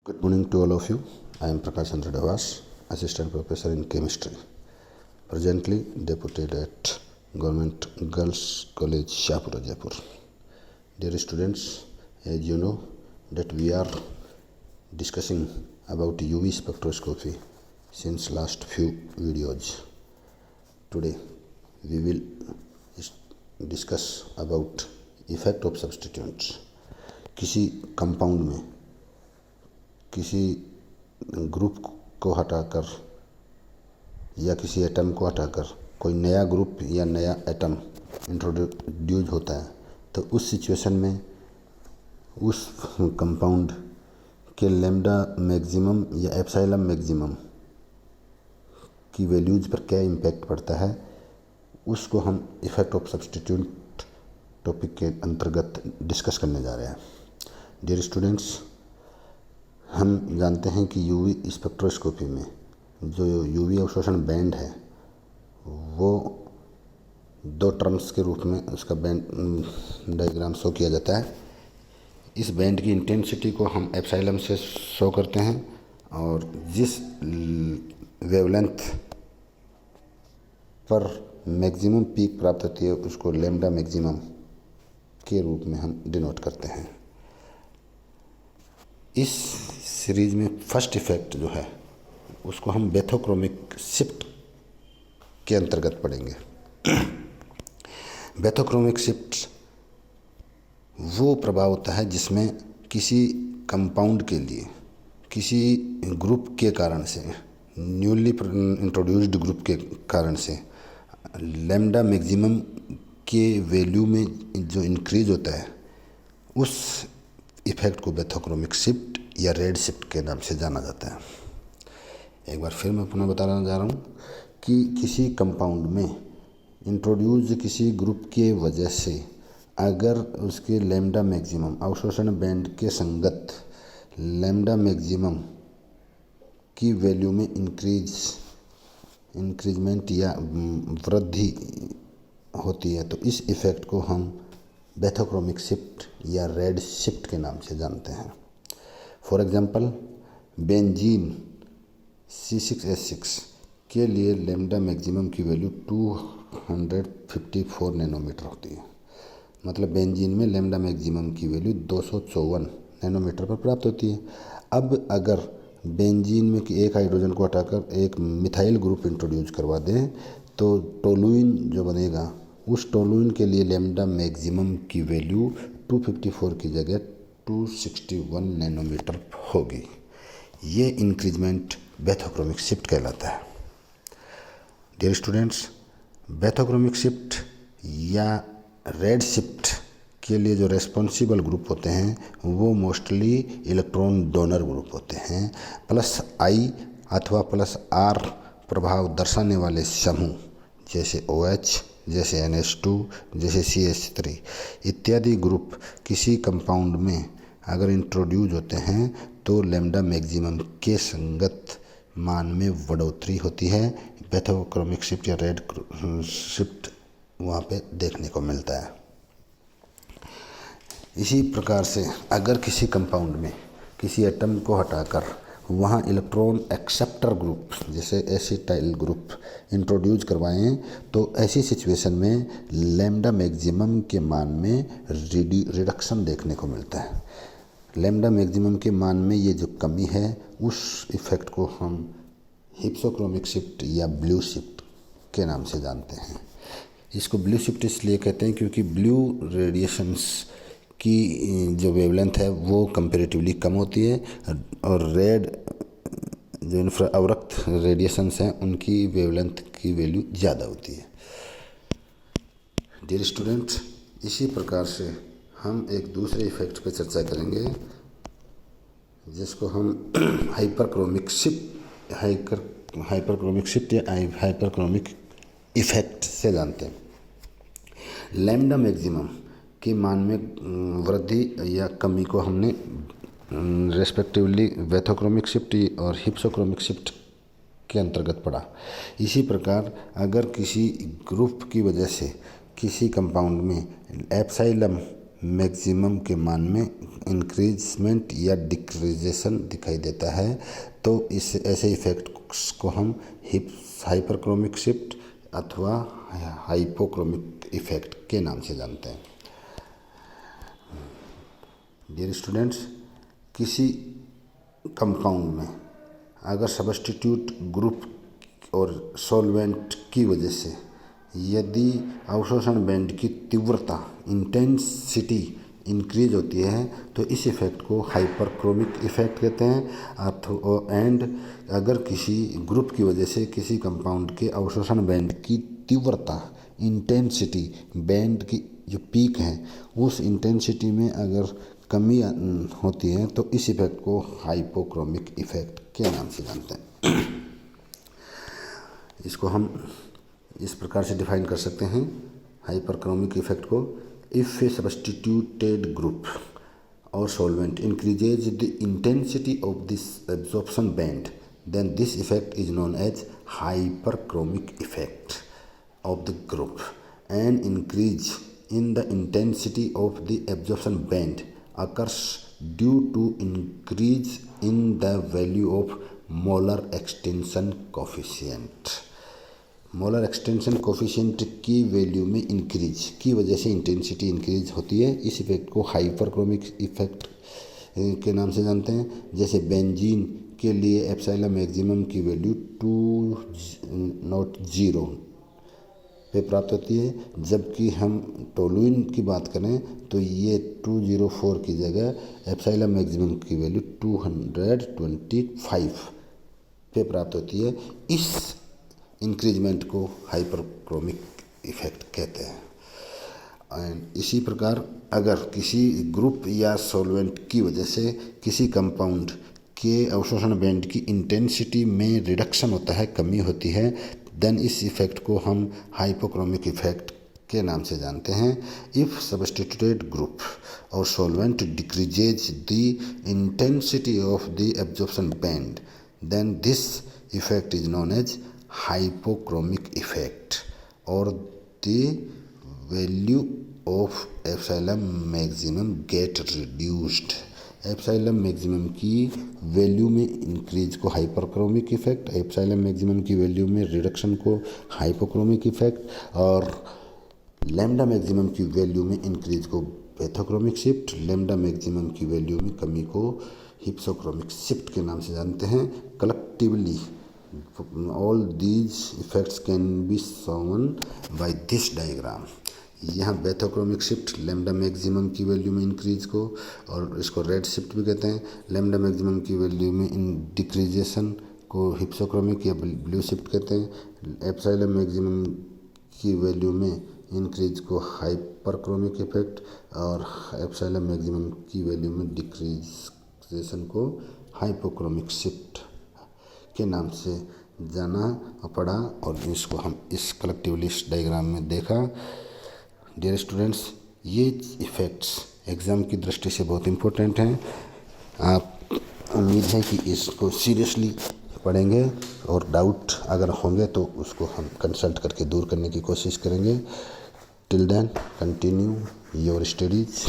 Good morning to all of you. I am Prakash Chandra Devas, Assistant Professor in Chemistry, presently deputed at Government Girls College, Shahpura, Jaipur. Dear students, as you know that we are discussing about UV spectroscopy since last few videos. Today we will discuss about effect of substituents. किसी compound में किसी group को हटाकर या किसी atom को हटाकर कोई नया ग्रुप या नया एटम इंट्रोड्यूस होता है, तो उस सिचुएशन में उस कंपाउंड के लैम्डा मैक्सिमम या एप्सिलॉन मैक्सिमम की वैल्यूज़ पर क्या इम्पैक्ट पड़ता है, उसको हम इफ़ेक्ट ऑफ सब्स्टिट्यूट टॉपिक के अंतर्गत डिस्कस करने जा रहे हैं. डियर स्टूडेंट्स, हम जानते हैं कि यूवी स्पेक्ट्रोस्कोपी में जो यूवी अवशोषण बैंड है वो दो टर्म्स के रूप में उसका बैंड डायग्राम शो किया जाता है. इस बैंड की इंटेंसिटी को हम एप्सिलॉन से शो करते हैं और जिस वेवलेंथ पर मैक्सिमम पीक प्राप्त होती है उसको लैम्डा मैक्सिमम के रूप में हम डिनोट करते हैं. इस सीरीज में फर्स्ट इफेक्ट जो है उसको हम बेथोक्रोमिक शिफ्ट के अंतर्गत पढ़ेंगे. बेथोक्रोमिक शिफ्ट वो प्रभाव होता है जिसमें किसी कंपाउंड के लिए किसी ग्रुप के कारण से, न्यूली इंट्रोड्यूस्ड ग्रुप के कारण से लैम्डा मैक्सिमम के वैल्यू में जो इंक्रीज होता है उस इफ़ेक्ट को बेथोक्रोमिक शिफ्ट या रेड शिफ्ट के नाम से जाना जाता है. एक बार फिर मैं पुनः बताना जा रहा हूँ कि किसी कंपाउंड में इंट्रोड्यूस किसी ग्रुप के वजह से अगर उसके लैम्डा मैक्सिमम अवशोषण बैंड के संगत लैम्डा मैक्सिमम की वैल्यू में इंक्रीजमेंट या वृद्धि होती है तो इस इफ़ेक्ट को हम बेथोक्रोमिक शिफ्ट या रेड शिफ्ट के नाम से जानते हैं. फॉर एग्जांपल, बेंजीन C6H6 के लिए लैम्डा मैक्सिमम की वैल्यू 254 नैनोमीटर होती है. मतलब बेंजीन में लैम्डा मैक्सिमम की वैल्यू 254 नैनोमीटर पर प्राप्त होती है. अब अगर बेंजीन में एक हाइड्रोजन को हटाकर एक मिथाइल ग्रुप इंट्रोड्यूस करवा दें तो टोलुइन जो बनेगा उस टोलुइन के लिए लैम्डा मैक्सिमम की वैल्यू 254 की जगह 261 नैनोमीटर होगी. ये इंक्रीजमेंट बेथोक्रोमिक शिफ्ट कहलाता है. डियर स्टूडेंट्स, बेथोक्रोमिक शिफ्ट या रेड शिफ्ट के लिए जो रेस्पॉन्सिबल ग्रुप होते हैं वो मोस्टली इलेक्ट्रॉन डोनर ग्रुप होते हैं. +I अथवा +R प्रभाव दर्शाने वाले समूह जैसे OH, जैसे NH2, जैसे CH3 इत्यादि ग्रुप किसी कंपाउंड में अगर इंट्रोड्यूस होते हैं तो लैम्डा मैक्सिमम के संगत मान में बढ़ोतरी होती है. बेथोक्रोमिक शिफ्ट या रेड शिफ्ट वहाँ पे देखने को मिलता है. इसी प्रकार से अगर किसी कंपाउंड में किसी एटम को हटाकर वहाँ इलेक्ट्रॉन एक्सेप्टर ग्रुप जैसे एसिटाइल ग्रुप इंट्रोड्यूस करवाएं तो ऐसी सिचुएशन में लैम्डा मैक्सिमम के मान में रिडक्शन देखने को मिलता है. लैम्डा मैक्सिमम के मान में ये जो कमी है उस इफ़ेक्ट को हम हिप्सोक्रोमिक शिफ्ट या ब्लू शिफ्ट के नाम से जानते हैं. इसको ब्लू शिफ्ट इसलिए कहते हैं क्योंकि ब्लू रेडिएशंस की जो वेवलेंथ है वो कंपैरेटिवली कम होती है और रेड जो इंफ्रा अवरक्त रेडिएशंस हैं उनकी वेवलेंथ की वैल्यू ज़्यादा होती है. डियर स्टूडेंट्स, इसी प्रकार से हम एक दूसरे इफ़ेक्ट पर चर्चा करेंगे जिसको हम हाइपरक्रोमिक शिफ्ट या हाइपरक्रोमिक इफ़ेक्ट से जानते हैं. लैम्डा मैक्सिमम के मान में वृद्धि या कमी को हमने रेस्पेक्टिवली बेथोक्रोमिक शिफ्ट और हिप्सोक्रोमिक शिफ्ट के अंतर्गत पढ़ा. इसी प्रकार अगर किसी ग्रुप की वजह से किसी कंपाउंड में एप्सिलॉन मैक्सिमम के मान में इंक्रीजमेंट या डिक्रीजेशन दिखाई देता है तो इस ऐसे इफेक्ट्स को हम हाइपरक्रोमिक शिफ्ट अथवा हाइपोक्रोमिक इफेक्ट के नाम से जानते हैं। डियर स्टूडेंट्स, किसी कंपाउंड में अगर सब्स्टिट्यूट ग्रुप और सॉल्वेंट की वजह से यदि अवशोषण बैंड की तीव्रता इंटेंसिटी इंक्रीज होती है तो इस इफेक्ट को हाइपरक्रोमिक इफेक्ट कहते हैं। एंड अगर किसी ग्रुप की वजह से किसी कंपाउंड के अवशोषण बैंड की तीव्रता इंटेंसिटी बैंड की जो पीक है उस इंटेंसिटी में अगर कमी होती है तो इस इफेक्ट को हाइपोक्रोमिक इफेक्ट के नाम से जानते हैं। इसको हम इस प्रकार से डिफाइन कर सकते हैं हाइपरक्रोमिक इफेक्ट को। इफ ए सब्स्टिट्यूटेड ग्रुप और solvent increases the intensity of this absorption band then this effect is known as hyperchromic effect of the group and increase in the intensity of the absorption band occurs due to increase in the value of molar extension coefficient। Molar extension coefficient की value में increase की वजह से intensity increase होती है। इस effect को hyperchromic effect के नाम से जानते हैं। जैसे बेंजीन के लिए एप्सिलॉन मैक्सिमम की वैल्यू 2.0 पे प्राप्त होती है, जबकि हम टोलुइन की बात करें तो ये 204 की जगह एप्सिलॉन मैक्सिमम की वैल्यू 225 पे प्राप्त होती है। इस इंक्रीजमेंट को हाइपरक्रोमिक इफेक्ट कहते हैं। एंड इसी प्रकार अगर किसी ग्रुप या सॉल्वेंट की वजह से किसी कंपाउंड के अवशोषण बैंड की इंटेंसिटी में रिडक्शन होता है, कमी होती है, देन इस इफेक्ट को हम हाइपोक्रोमिक इफेक्ट के नाम से जानते हैं। इफ सब्स्टिट्यूटेड ग्रुप और solvent decreases the intensity of the absorption band then this effect is known as hypochromic effect और the value of epsilon maximum get reduced. Epsilon maximum की वैल्यू में increase को हाइपरक्रोमिक इफेक्ट, एप्सिलॉन मैक्सिमम की value में reduction को hypochromic effect और lambda maximum की value में इंक्रीज को पैथोक्रोमिक शिफ्ट, लैम्डा मैक्सिमम की वैल्यू में कमी को हिप्सोक्रोमिक शिफ्ट के नाम से जानते हैं। Collectively all these effects can be shown by this diagram. यहाँ बैथोक्रोमिक शिफ्ट लैम्डा मैक्सिमम की वैल्यू में इंक्रीज को, और इसको रेड शिफ्ट भी कहते हैं, लैम्डा मैक्सिमम की वैल्यू में डिक्रीजेशन को हिप्सोक्रोमिक या ब्लू शिफ्ट कहते हैं। एप्सिलॉन मैक्सिमम की वैल्यू में इंक्रीज को हाइपरक्रोमिक इफेक्ट और एप्सिलॉन मैक्सिमम की वैल्यू में डिक्रीजेशन को हाइपोक्रोमिक शिफ्ट के नाम से जाना पड़ा और इसको हम इस कलेक्टिवली डायग्राम में देखा। डियर स्टूडेंट्स, ये इफ़ेक्ट्स एग्ज़ाम की दृष्टि से बहुत इम्पोर्टेंट हैं। आप उम्मीद है कि इसको सीरियसली पढ़ेंगे और डाउट अगर होंगे तो उसको हम कंसल्ट करके दूर करने की कोशिश करेंगे। Till then continue your studies.